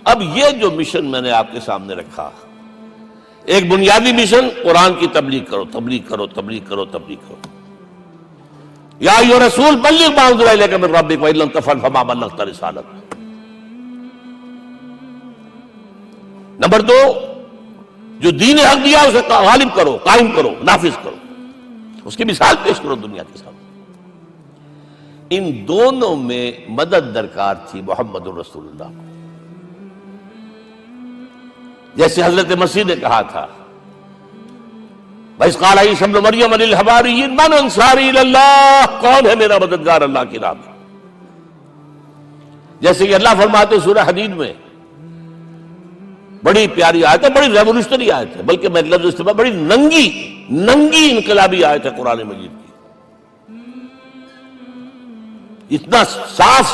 اب یہ جو مشن میں نے آپ کے سامنے رکھا، ایک بنیادی مشن قرآن کی تبلیغ کرو، تبلیغ کرو، تبلیغ کرو، تبلیغ کرو۔ یا ایھا رسول بلغ ما انزل الیک من ربک وان لم تفعل فما بلغت رسالتہ۔ نمبر 2، جو دین حق دیا اسے غالب کرو، قائم کرو، نافذ کرو، اس کی مثال پیش کرو دنیا کے سامنے۔ ان دونوں میں مدد درکار تھی محمد رسول اللہ کو۔ جیسے حضرت مسیح نے کہا تھا، وَإِذْ قَالَ عِيسَىٰ ابْنُ مَرْيَمَ لِلْحَوَارِيِّينَ مَنْ أَنصَارِي إِلَى اللَّهِ، کون ہے میرا مددگار اللہ کی راہ میں؟ جیسے کہ اللہ فرماتے ہیں سورہ حدید میں، بڑی پیاری آیت ہے، بڑی ریولوشنری آیت ہے، بلکہ میں لفظ استعمال، بڑی ننگی انقلابی آیت ہے قرآن مجید کی۔ اتنا صاف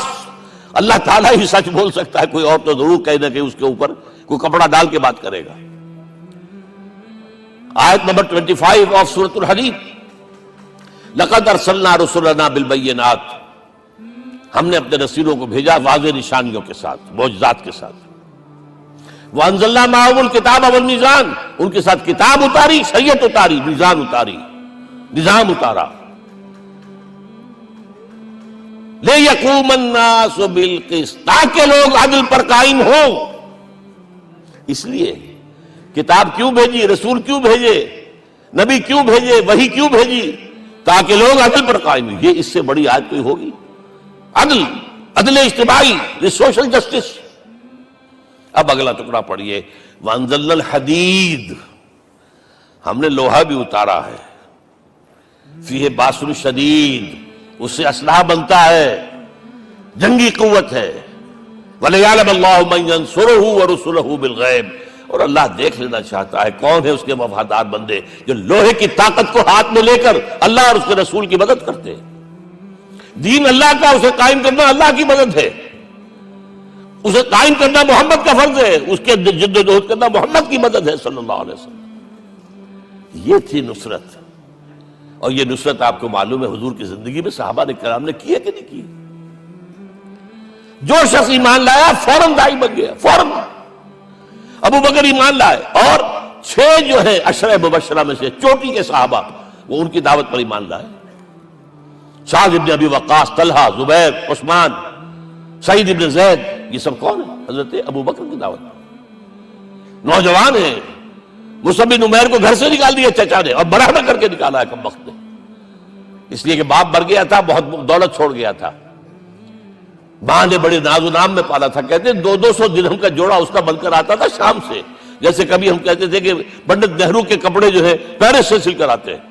اللہ تعالیٰ ہی سچ بول سکتا ہے، کوئی اور تو ضرور کہیں نہ کہ اس کے اوپر کوئی کپڑا ڈال کے بات کرے گا۔ آیت نمبر 25 آف سورۃ الحدید، لقد ارسلنا رسلنا بالبینات، ہم نے اپنے رسولوں کو بھیجا واضح نشانیوں کے ساتھ، معجزات کے ساتھ۔ وانزلنا معهم الکتاب والمیزان، ان کے ساتھ کتاب اتاری، شریعت اتاری، میزان اتاری، نظام اتارا۔ لِيَقُومَ النَّاسُ بِالْقِسْطِ، تاکہ لوگ عدل پر قائم ہوں۔ اس لیے کتاب کیوں بھیجی، رسول کیوں بھیجے، نبی کیوں بھیجے، وحی کیوں بھیجی؟ تاکہ لوگ عدل پر قائم ہوں۔ یہ اس سے بڑی آیت کوئی ہوگی؟ عدل اجتماعی، سوشل جسٹس۔ اب اگلا ٹکڑا پڑھیے، وَأَنزَلْنَا الْحَدِيدَ، ہم نے لوہا بھی اتارا ہے، فِيهِ بَأْسٌ شَدِيدٌ، اس سے اسلحہ بنتا ہے، جنگی قوت ہے۔ وَلِيَعْلَمَ اللَّهُ مَن يَنصُرُهُ وَرُسُلَهُ بِالْغَيْبِ، اور اللہ دیکھ لینا چاہتا ہے کون ہے اس کے وفادار بندے جو لوہے کی طاقت کو ہاتھ میں لے کر اللہ اور اس کے رسول کی مدد کرتے ہیں۔ دین اللہ کا، اسے قائم کرنا اللہ کی مدد ہے، اسے قائم کرنا محمد کا فرض ہے، اس کے جد و جہد کرنا محمد کی مدد ہے صلی اللہ علیہ وسلم۔ یہ تھی نصرت، اور یہ نصرت آپ کو معلوم ہے حضور کی زندگی میں صحابہ کرام نے کی ہے کہ نہیں کی؟ جو شخص ایمان لایا فوراً داعی بن گیا، فوراً۔ ابو بکر ایمان لائے، اور 6 جو ہیں عشرہ مبشرہ میں سے چوٹی کے صحابہ، وہ ان کی دعوت پر ایمان لائے۔ سعد ابن ابی وقاص، طلحہ، زبیر، عثمان، سعید ابن زید، یہ سب کون ہیں؟ حضرت ابو بکر کی دعوت پر۔ نوجوان ہیں، مصعب بن عمیر کو گھر سے نکال دیا چچا نے، اور برہنہ کر کے نکالا ہے کم وقت نے، اس لیے کہ باپ مر گیا تھا، بہت دولت چھوڑ گیا تھا، ماں نے بڑے ناز و نام میں پالا تھا۔ کہتے ہیں 200 درہم کا جوڑا اس کا بن کر آتا تھا شام سے، جیسے کبھی ہم کہتے تھے کہ پنڈت نہرو کے کپڑے جو ہے پیرس سے سل کر آتے ہیں،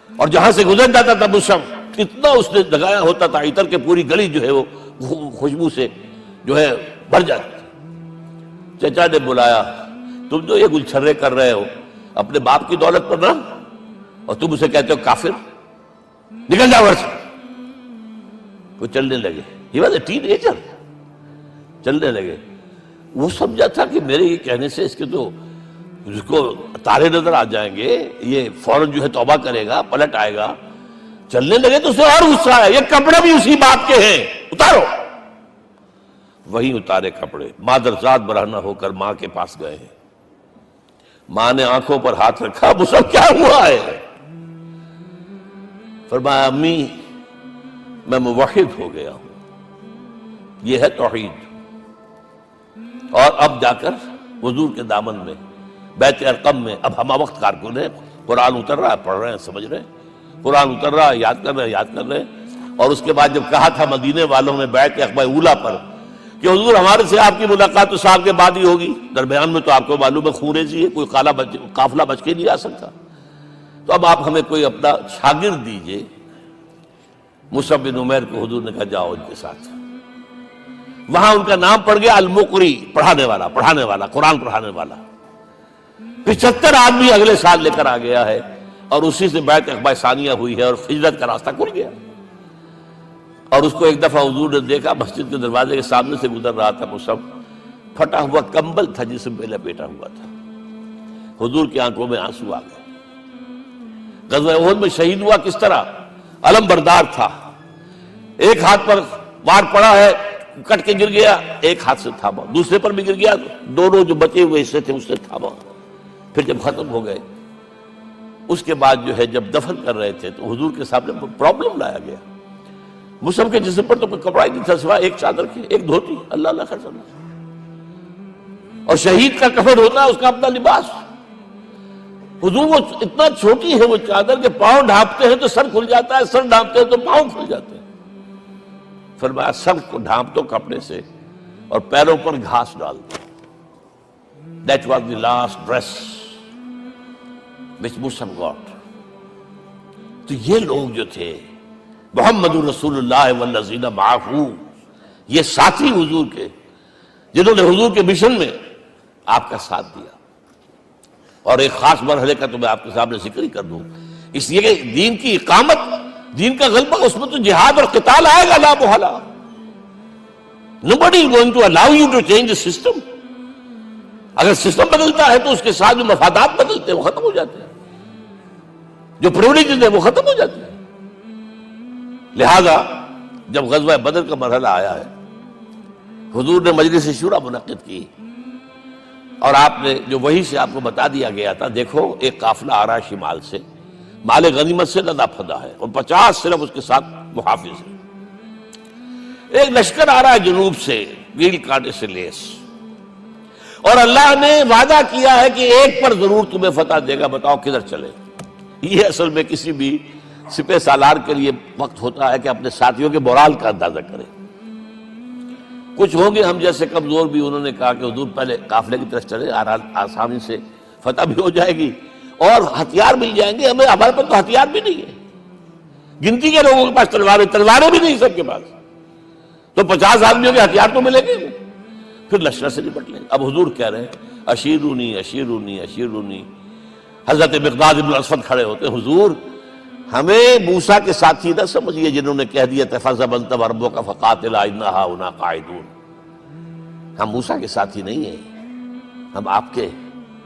اور جہاں سے گزر جاتا تھا مصعب، اتنا اس نے لگایا ہوتا تھا عطر کے پوری گلی جو ہے وہ خوشبو سے جو ہے بھر جاتی تھی۔ چچا نے بلایا، تم جو یہ گلچھرے کر رہے ہو اپنے باپ کی دولت پر نہ، اور تم اسے کہتے ہو کافر، نکل جاؤ گھر سے۔ وہ چلنے لگے، یہ بات ہے، ٹین ایجر، چلنے لگے۔ وہ سمجھا تھا کہ میرے یہ کہنے سے اس کے تو اس کو تارے نظر آ جائیں گے، یہ فوراً جو ہے توبہ کرے گا، پلٹ آئے گا۔ چلنے لگے تو اسے اور غصہ آیا، یہ کپڑے بھی اسی باپ کے ہیں، اتارو۔ وہی اتارے کپڑے، مادرزاد برہنہ ہو کر ماں کے پاس گئے ہیں۔ ماں نے آنکھوں پر ہاتھ رکھا، مصعب کیا ہوا ہے؟ فرمایا امی میں موحد ہو گیا ہوں، یہ ہے توحید۔ اور اب جا کر حضور کے دامن میں بیت ارقم میں اب ہمہ وقت کارکن ہے، قرآن اتر رہا ہے، پڑھ رہے ہیں، سمجھ رہے ہیں، قرآن اتر رہا ہے، یاد کر رہے ہیں۔ اور اس کے بعد جب کہا تھا مدینے والوں نے بیعت عقبہ اولیٰ پر کہ حضور ہمارے سے آپ کی ملاقات تو سال کے بعد ہی ہوگی، درمیان میں تو آپ کو معلوم ہے خونریزی ہے، کوئی قافلہ بچ کے نہیں آ سکتا، تو اب آپ ہمیں کوئی اپنا شاگرد دیجئے۔ مصعب بن عمیر کو حضور نے کہا جاؤ ان کے ساتھ۔ وہاں ان کا نام پڑ گیا المقری، پڑھانے والا، قرآن پڑھانے والا۔ 75 آدمی اگلے سال لے کر آ گیا ہے، اور اسی سے بیعت عقبہ ثانیہ ہوئی ہے، اور ہجرت کا راستہ کھل گیا۔ اور اس کو ایک دفعہ حضور نے دیکھا، مسجد کے دروازے کے سامنے سے گزر رہا تھا مصعب، پھٹا ہوا کمبل تھا جسم پہ لپیٹا ہوا تھا۔ حضور کی آنکھوں میں آنسو آ گئے۔ غزوہ احد میں شہید ہوا کس طرح؟ علم بردار تھا، ایک ہاتھ پر وار پڑا ہے، کٹ کے گر گیا، ایک ہاتھ سے تھاما، دوسرے پر بھی گر گیا، دونوں جو بچے ہوئے حصے تھے اس سے تھاما۔ پھر جب ختم ہو گئے، اس کے بعد جو ہے جب دفن کر رہے تھے تو حضور کے سامنے پرابلم لایا گیا۔ مصعب کے جسم پر تو کوئی کپڑا ہی نہیں تھا سوائے ایک چادر کے، ایک دھوتی، اللہ اللہ خیر صلی اللہ۔ اور شہید کا کفن ہوتا ہے اس کا اپنا لباس۔ حضور وہ اتنا چھوٹی ہے وہ چادر کہ پاؤں ڈھانپتے ہیں تو سر کھل جاتا ہے، سر ڈھانپتے ہیں تو پاؤں کھل جاتے ہیں۔ فرمایا سر کو ڈھانپ دو کپڑے سے اور پیروں پر گھاس ڈال دو۔ That was the last dress which Musab got۔ تو یہ لوگ جو تھے محمد رسول اللہ والذین معہ، یہ ساتھی حضور کے جنہوں نے حضور کے مشن میں آپ کا ساتھ دیا۔ اور ایک خاص مرحلے کا تو میں آپ کے سامنے ذکر ہی کر دوں، اس لیے کہ دین کی اقامت، دین کا غلبہ، اس میں تو جہاد اور قتال آئے گا لا محالہ۔ Nobody is going to allow you to change the system۔ اگر سسٹم بدلتا ہے تو اس کے ساتھ جو مفادات بدلتے ہیں وہ ختم ہو جاتے ہیں، جو پریولیجز ہیں وہ ختم ہو جاتے ہیں۔ لہذا جب غزوہ بدر کا مرحلہ آیا ہے، حضور نے مجلس شورا منعقد کی، اور آپ نے جو وحی سے آپ کو بتا دیا گیا تھا، دیکھو ایک قافلہ آ رہا ہے شمال سے، مال غنیمت سے لدا پھدا ہے، اور 50 صرف اس کے ساتھ محافظ ہیں۔ ایک لشکر آ رہا ہے جنوب سے، گیل کانٹے سے لیس، اور اللہ نے وعدہ کیا ہے کہ ایک پر ضرور تمہیں فتح دے گا، بتاؤ کدھر چلے۔ یہ اصل میں کسی بھی سپہ سالار کے لیے وقت ہوتا ہے کہ اپنے ساتھیوں کے مورال کا اندازہ کرے۔ کچھ ہوں گے ہم جیسے کمزور بھی، انہوں نے کہا کہ حضور پہلے قافلے کی طرف چلے، آسانی سے فتح بھی ہو جائے گی اور ہتھیار مل جائیں گے ہمیں، ہمارے پاس تو ہتھیار بھی نہیں ہے، گنتی کے لوگوں کے پاس تلواریں بھی نہیں سب کے پاس، تو 50 آدمیوں کے ہتھیار تو ملیں گے، پھر لشکر سے نپٹ لیں گے۔ اب حضور کہہ رہے ہیں اشیرونی اشیرونی اشیرونی۔ حضرت مقداد بن اسود کھڑے ہوتے ہیں، حضور ہمیں موسیٰ کے ساتھی نہ سمجھیے جنہوں نے کہہ دیا فَاذْهَبْ أَنْتَ وَرَبُّكَ فَقَاتِلَا إِنَّا هَاهُنَا قَاعِدُونَ۔ ہم موسیٰ کے ساتھی نہیں ہیں، ہم آپ کے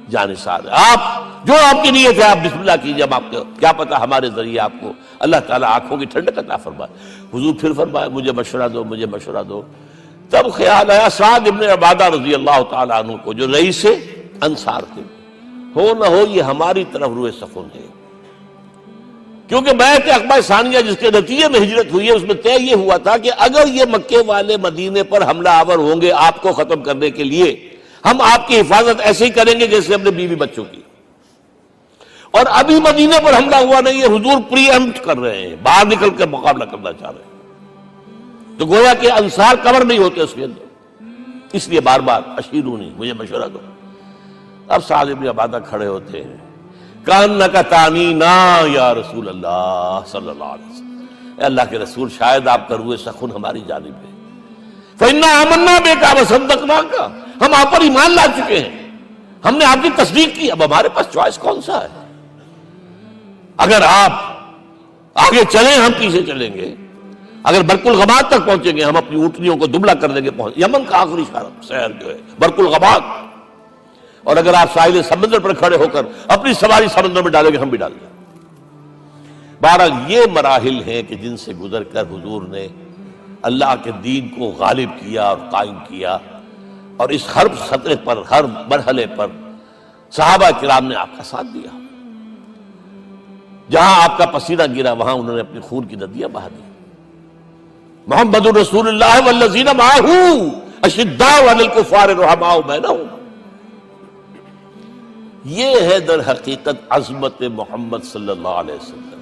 جانثار ہیں، آپ جو آپ کی نیت ہے آپ بسم اللہ کیجئے، ہم آپ کو کیا پتا ہمارے ذریعے آپ کو اللہ تعالیٰ آنکھوں کی ٹھنڈک عطا فرمائے۔ حضور پھر فرمائے مجھے مشورہ دو، مجھے مشورہ دو۔ تب خیال آیا سعد ابن عبادہ رضی اللہ تعالیٰ عنہ کو، جو رئیس انصار تھے، ہو نہ ہو یہ ہماری طرف روئے سخن ہے، کیونکہ بیعت عقبہ ثانیہ جس کے نتیجے میں ہجرت ہوئی ہے اس میں طے یہ ہوا تھا کہ اگر یہ مکے والے مدینے پر حملہ آور ہوں گے آپ کو ختم کرنے کے لیے، ہم آپ کی حفاظت ایسے ہی کریں گے جیسے اپنے بیوی بچوں کی۔ اور ابھی مدینے پر حملہ ہوا نہیں ہے، حضور پری ایمپٹ کر رہے ہیں، باہر نکل کے مقابلہ کرنا چاہ رہے ہیں، تو گویا کہ انصار کور نہیں ہوتے اس کے اندر، اس لیے بار بار اشیرونی، مجھے مشورہ دو۔ اب سعد بن عبادہ کھڑے ہوتے ہیں، کانک تعنینا یا رسول اللہ صلی اللہ علیہ وسلم، اے اللہ کے رسول شاید آپ کا روئے سخن ہماری جانب ہے، فإنا آمنا بک وصدقناک، ہم آپ پر ایمان لا چکے ہیں، ہم نے آپ کی تصدیق کی، اب ہمارے پاس چوائس کون سا ہے؟ اگر آپ آگے چلیں ہم پیچھے چلیں گے، اگر برق الغماد تک پہنچیں گے ہم اپنی اونٹنیوں کو دبلا کر دیں گے، یمن کا آخری شہر جو ہے برق الغماد، اور اگر آپ ساحل سمندر پر کھڑے ہو کر اپنی سواری سمندر میں ڈالیں گے ہم بھی ڈال دیں۔ بہرحال یہ مراحل ہیں کہ جن سے گزر کر حضور نے اللہ کے دین کو غالب کیا اور قائم کیا، اور اس ہر سطح پر، ہر مرحلے پر صحابہ کرام نے آپ کا ساتھ دیا، جہاں آپ کا پسینہ گرا وہاں انہوں نے اپنی خون کی ندیاں بہا دی۔ محمد رسول اللہ والذین معہ اشداء علی الکفار رحماء بینہم، یہ ہے در حقیقت عظمت محمد صلی اللہ علیہ وسلم۔